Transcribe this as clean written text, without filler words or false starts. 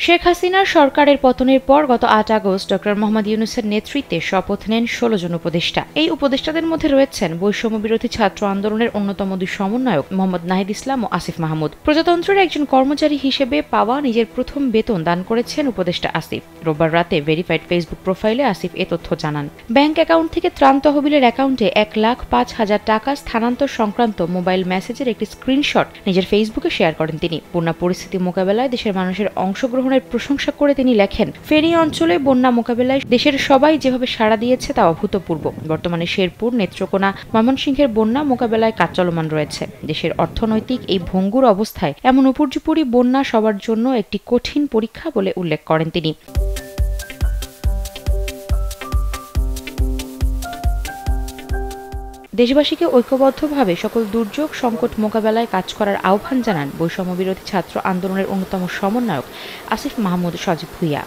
শেখ হাসিনার সরকারের পতনের পর গত ৮ আগস্ট ডক্টর মোহাম্মদ ইউনূসের নেতৃত্বে শপথ নেন ১৬ জন উপদেষ্টা। এই উপদেষ্টাদের মধ্যে রয়েছেন বৈষম্য বিরোধী ছাত্র আন্দোলনের অন্যতম দুই সমন্বয়ক মোহাম্মদ নাহিদ ইসলাম ও আসিফ মাহমুদ। প্রজাতন্ত্রের একজন কর্মচারী হিসেবে পাওয়া নিজের প্রথম বেতন দান করেছেন উপদেষ্টা আসিফ। রোববার রাতে ভেরিফাইড ফেসবুক প্রোফাইলে আসিফ এ তথ্য জানান। ব্যাংক অ্যাকাউন্ট থেকে ত্রাণ তহবিলের অ্যাকাউন্টে ১,৫,০০০ টাকা স্থানান্তর সংক্রান্ত মোবাইল মেসেজের একটি স্ক্রিনশট নিজের ফেসবুকে শেয়ার করেন তিনি। বন্যা পরিস্থিতি মোকাবেলায় দেশের মানুষের অংশগ্রহণের প্রশংসা করে তিনি লেখেন, ফেনী অঞ্চলে বন্যা মোকাবেলায় দেশের সবাই যেভাবে সাড়া দিয়েছে তা অভূতপূর্ব। বর্তমানে শেরপুর, নেত্রকোনা, ময়মনসিংহের বন্যা মোকাবেলায় কাজ চলমান রয়েছে। দেশের অর্থনৈতিক এই ভঙ্গুর অবস্থায় এমন উপর্যুপরি বন্যা সবার জন্য একটি কঠিন পরীক্ষা বলে উল্লেখ করেন তিনি। দেশবাসীকে ঐক্যবদ্ধভাবে সকল দুর্যোগ সংকট মোকাবেলায় কাজ করার আহ্বান জানান বৈষম্য বিরোধী ছাত্র আন্দোলনের অন্যতম সমন্বয়ক আসিফ মাহমুদ সজীব ভূঁইয়া।